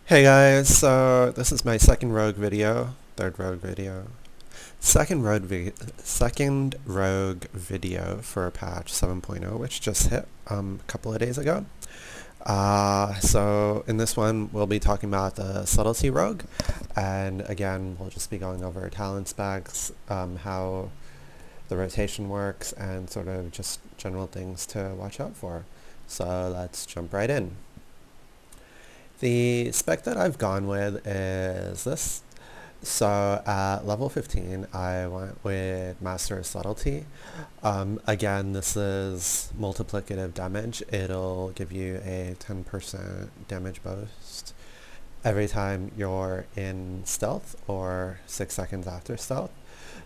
Hey guys, so this is my third rogue video, second rogue video for patch 7.0, which just hit a couple of days ago. So in this one, we'll be talking about the Subtlety rogue, and again, we'll just be going over talent specs, how the rotation works, and sort of just general things to watch out for. So let's jump right in. The spec that I've gone with is this. So at level 15, I went with Master of Subtlety. Again, this is multiplicative damage. It'll give you a 10% damage boost every time you're in stealth or 6 seconds after stealth.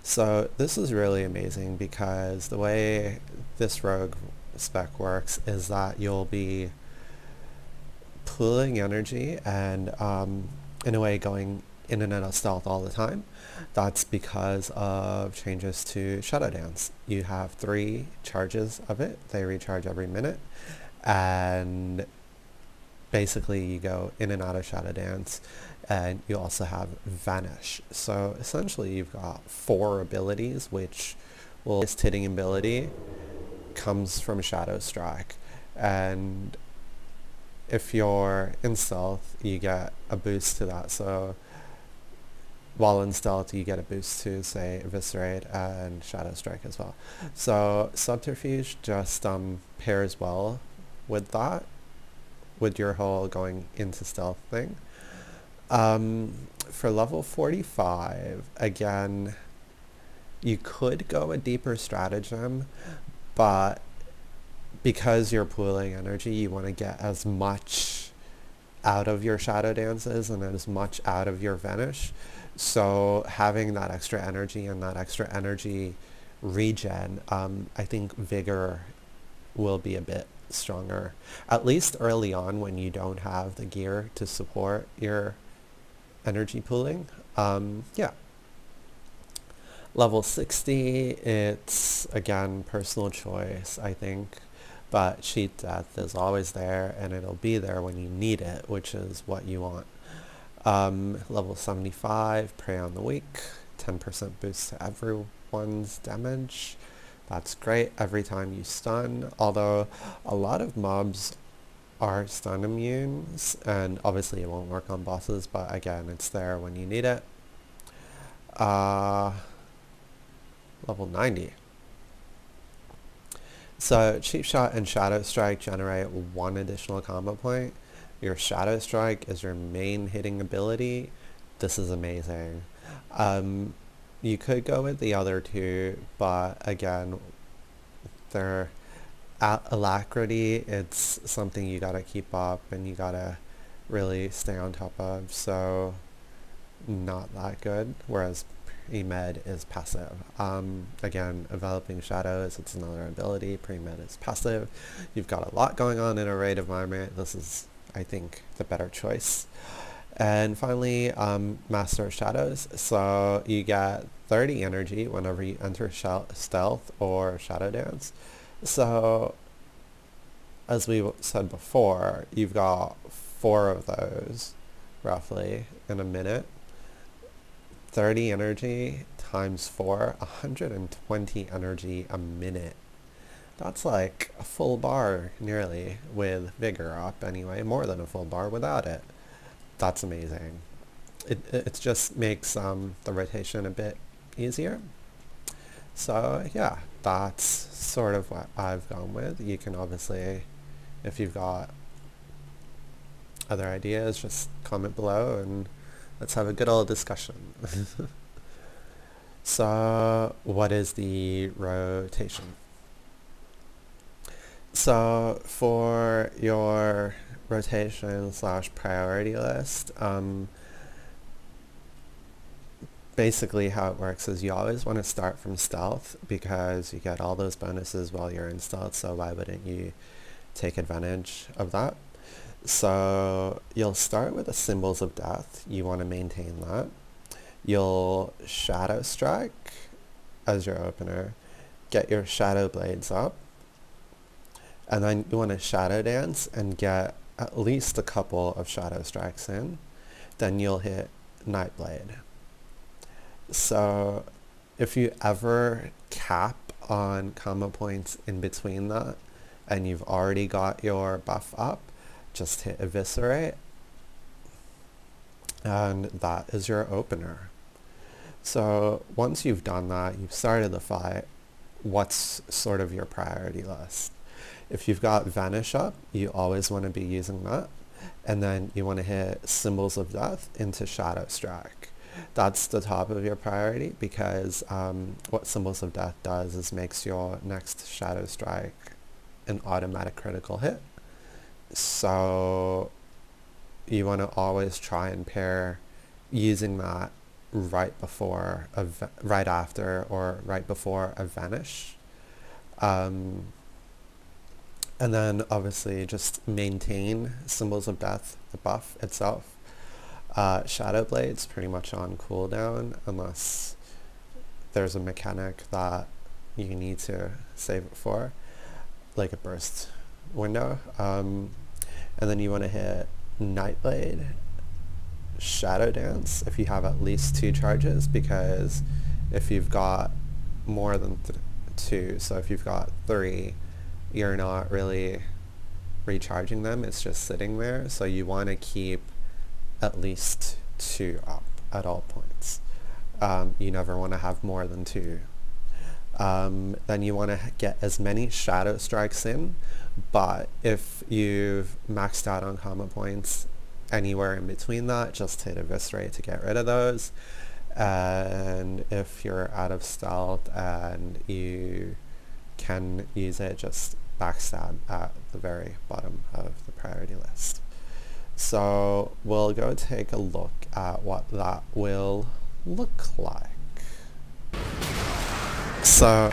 So this is really amazing because the way this rogue spec works is that you'll be pooling energy and in a way going in and out of stealth all the time. That's because of changes to Shadow Dance. You have 3 charges of it. They recharge every minute, and basically you go in and out of Shadow Dance, and you also have Vanish. So essentially you've got 4 abilities, which will hitting ability comes from Shadow Strike, and if you're in stealth, you get a boost to that. So while in stealth, you get a boost to, say, Eviscerate and Shadow Strike as well. So Subterfuge just pairs well with that, with your whole going into stealth thing. For level 45, again, you could go a deeper stratagem, but because you're pooling energy, you want to get as much out of your Shadow Dances and as much out of your Vanish. So having that extra energy and that extra energy regen, I think Vigor will be a bit stronger, at least early on when you don't have the gear to support your energy pooling. Yeah. Level 60, it's, again, personal choice, I think. But Cheat Death is always there, and it'll be there when you need it, which is what you want. Level 75, Prey on the Weak, 10% boost to everyone's damage. That's great every time you stun, although a lot of mobs are stun immunes, and obviously it won't work on bosses, but again, it's there when you need it. Level 90. So Cheap Shot and Shadow Strike generate 1 additional combo point. Your Shadow Strike is your main hitting ability. This is amazing. You could go with the other 2, but again, their alacrity, it's something you gotta keep up and you gotta really stay on top of, so not that good, whereas Pre-Med is passive. Again, Enveloping Shadows, it's another ability. Pre-Med is passive. You've got a lot going on in a raid environment. This is, I think, the better choice. And finally, Master of Shadows. So you get 30 energy whenever you enter stealth or Shadow Dance. So, as we said before, you've got 4 of those, roughly, in a minute. 30 energy times 4, 120 energy a minute. That's like a full bar, nearly, with Vigor up anyway, more than a full bar without it. That's amazing. It just makes the rotation a bit easier. So yeah, that's sort of what I've gone with. You can obviously, if you've got other ideas, just comment below and let's have a good old discussion. So, what is the rotation? So, for your rotation / priority list, basically how it works is you always want to start from stealth because you get all those bonuses while you're in stealth, so why wouldn't you take advantage of that? So you'll start with the Symbols of Death. You want to maintain that. You'll Shadow Strike as your opener. Get your Shadow Blades up. And then you want to Shadow Dance and get at least a couple of Shadow Strikes in. then you'll hit Nightblade. So if you ever cap on combo points in between that, and you've already got your buff up, just hit Eviscerate, and that is your opener. So once you've done that, you've started the fight, what's sort of your priority list? If you've got Vanish up, you always want to be using that, and then you want to hit Symbols of Death into Shadow Strike. That's the top of your priority, because what Symbols of Death does is makes your next Shadow Strike an automatic critical hit. So you want to always try and pair using that right before, right after, or right before a Vanish. And then obviously just maintain Symbols of Death, the buff itself. Shadow Blade's pretty much on cooldown unless there's a mechanic that you need to save it for, like a burst window. And then you want to hit Nightblade, Shadow Dance if you have at least 2 charges, because if you've got more than 2, so if you've got 3, you're not really recharging them, it's just sitting there, so you want to keep at least 2 up at all points. You never want to have more than 2. Then you want to get as many Shadow Strikes in, but if you've maxed out on combo points anywhere in between that, just hit Eviscerate to get rid of those. And if you're out of stealth and you can use it, just backstab at the very bottom of the priority list. So we'll go take a look at what that will look like. So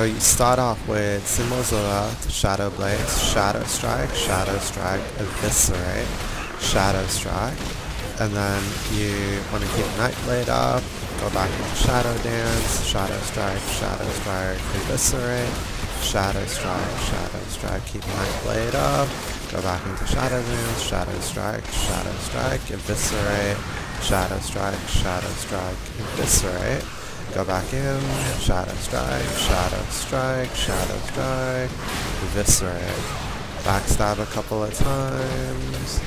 you start off with Symbols of Earth, Shadow Blades, Shadow Strike, Eviscerate, Shadow Strike, and then you want to keep Nightblade up, go back into Shadow Dance, Shadow Strike, Eviscerate, Shadow Strike, keep Nightblade up, go back into Shadow Dance, Shadow Strike, Eviscerate, Shadow Strike, Eviscerate, go back in, Shadow Strike, Eviscerate, backstab a couple of times,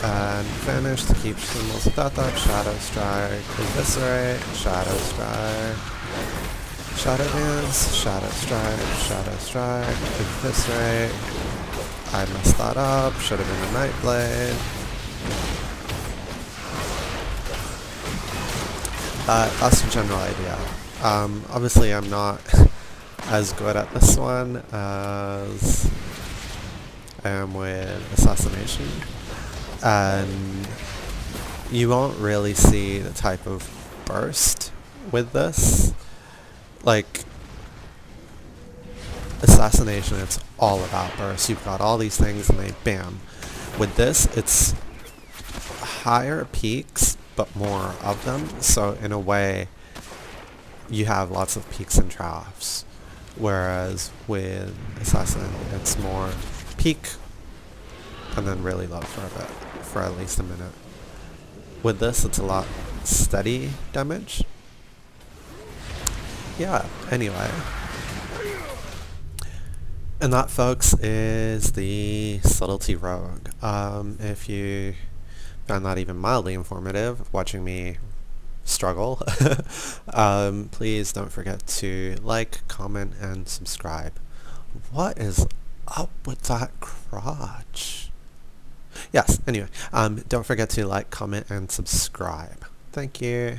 and finish to keep Symbols of Death up, Shadow Strike, Eviscerate, Shadow Strike, Shadow Dance, Shadow Strike, Eviscerate. I messed that up, should have been a Nightblade. That's the general idea. Obviously I'm not as good at this one as I am with Assassination, and you won't really see the type of burst with this. Like, Assassination, it's all about burst. You've got all these things and they bam. With this, it's higher peaks but more of them, so in a way you have lots of peaks and troughs, whereas with Assassin it's more peak and then really low for a bit, for at least a minute. With this it's a lot steady damage. Yeah, anyway. And that, folks, is the Subtlety Rogue. If you found that even mildly informative, watching me struggle, please don't forget to like, comment, and subscribe. What is up with that crotch? Yes, anyway, don't forget to like, comment, and subscribe. Thank you.